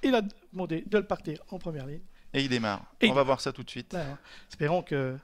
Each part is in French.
Il a demandé de le partir en première ligne. Et il démarre. Et on va voir ça tout de suite. Là, espérons que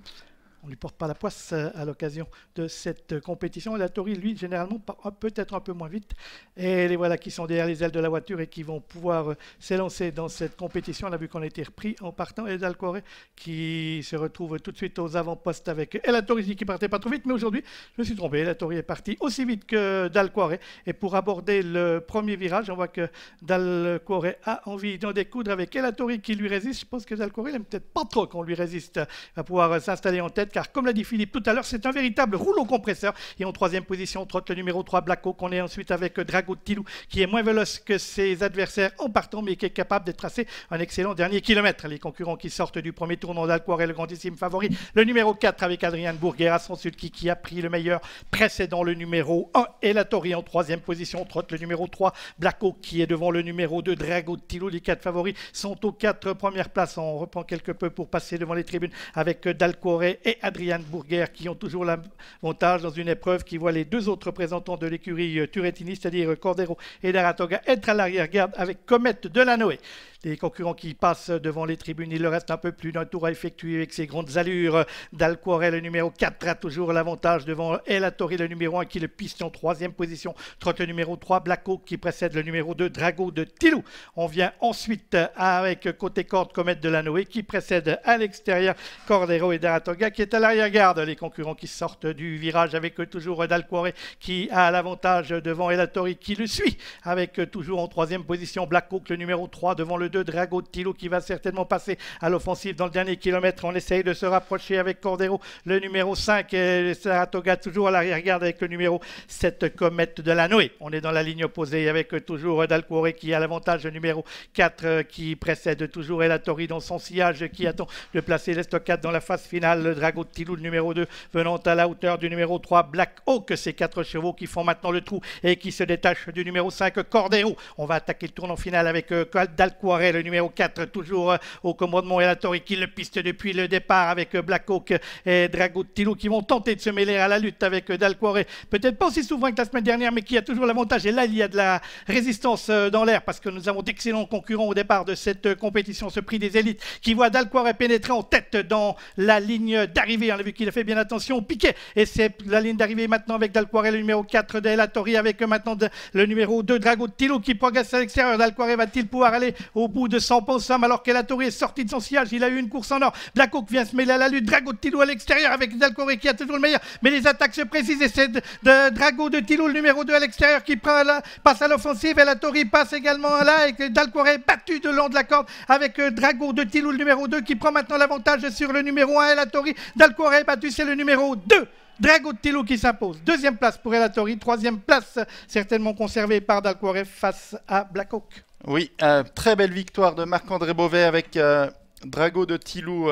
on ne lui porte pas la poisse à l'occasion de cette compétition. Et la Tori, lui, généralement, peut-être un peu moins vite. Et les voilà qui sont derrière les ailes de la voiture et qui vont pouvoir s'élancer dans cette compétition. On a vu qu'on a été repris en partant. Et Dalcore qui se retrouve tout de suite aux avant-postes avec la Tori qui partait pas trop vite. Mais aujourd'hui, je me suis trompé. La Tori est partie aussi vite que Dalcore. Et pour aborder le premier virage, on voit que Dalcore a envie d'en découdre avec la Tori qui lui résiste. Je pense que Dalcore, il n'aime peut-être pas trop qu'on lui résiste. Il va pouvoir s'installer en tête. Car comme l'a dit Philippe tout à l'heure, c'est un véritable rouleau compresseur. Et en troisième position, on trotte le numéro 3, Black Hawk. On est ensuite avec Drago de Tilou, qui est moins véloce que ses adversaires en partant, mais qui est capable de tracer un excellent dernier kilomètre. Les concurrents qui sortent du premier tournant d'Alquare, le grandissime favori. Le numéro 4 avec Adrien Bourguer à son sud, qui a pris le meilleur précédent, le numéro 1. Et la Tori en troisième position, on trotte le numéro 3, Black Hawk, qui est devant le numéro 2, Drago de Tilou. Les 4 favoris sont aux 4 premières places. On reprend quelque peu pour passer devant les tribunes avec Dalcore et Adrien Bourguer qui ont toujours l'avantage dans une épreuve qui voit les deux autres représentants de l'écurie Turrettini, c'est-à-dire Cordero et Daratoga, être à l'arrière-garde avec Comet de la Noé. Les concurrents qui passent devant les tribunes, il leur reste un peu plus d'un tour à effectuer avec ses grandes allures. Dalcore, le numéro 4, a toujours l'avantage devant El Tori, le numéro 1, qui le piste en troisième position. Trotte le numéro 3, Black Hawk, qui précède le numéro 2, Drago de Tilou. On vient ensuite avec côté corde, Comet de la Noé, qui précède à l'extérieur Cordero et Daratoga, qui est à l'arrière-garde. Les concurrents qui sortent du virage avec toujours Dalcore, qui a l'avantage devant El Tori, qui le suit, avec toujours en troisième position Black Hawk, le numéro 3, devant le 2, Drago de Tilou, qui va certainement passer à l'offensive dans le dernier kilomètre. On essaye de se rapprocher avec Cordero, le numéro 5, et Saratoga toujours à l'arrière-garde avec le numéro 7, Comet de la Noé. On est dans la ligne opposée avec toujours Dalcore qui a l'avantage, le numéro 4 qui précède toujours El Tori dans son sillage, qui attend de placer l'estocade dans la phase finale. Le Drago de Tilou, le numéro 2, venant à la hauteur du numéro 3, Black Hawk. Ces 4 chevaux qui font maintenant le trou et qui se détachent du numéro 5, Cordero. On va attaquer le tournant final avec Dalcore, le numéro 4, toujours au commandement, et la Tori qui le piste depuis le départ avec Black Hawk et Drago de Tilou qui vont tenter de se mêler à la lutte avec Dalcore. Peut-être pas aussi souvent que la semaine dernière, mais qui a toujours l'avantage. Et là, il y a de la résistance dans l'air parce que nous avons d'excellents concurrents au départ de cette compétition, ce prix des élites, qui voit Dalcore pénétrer en tête dans la ligne d'arrivée. On a vu qu'il a fait bien attention au piquet. Et c'est la ligne d'arrivée maintenant avec Dalcore, le numéro 4 de El Tori, avec maintenant le numéro 2, Drago de Tilou, qui progresse à l'extérieur. Dalcore va-t-il pouvoir aller au bout de 100 pensums alors que la Tori est sortie de son sillage? Il a eu une course en or. Black Hawk vient se mêler à la lutte. Drago de Tilou à l'extérieur avec Dalcore qui a toujours le meilleur. Mais les attaques se précisent et c'est de Drago de Tilou, le numéro 2 à l'extérieur, qui passe à l'offensive. Et la Tori passe également là et Dalcore est battu de long de la corde avec Drago de Tilou, le numéro 2, qui prend maintenant l'avantage sur le numéro 1. Et la Tori, Dalcore est battu, c'est le numéro 2. Drago de Tilou qui s'impose. Deuxième place pour El Tori. Troisième place certainement conservée par Dalcore face à Black Hawk. Oui, très belle victoire de Marc-André Beauvais avec Drago de Tilou.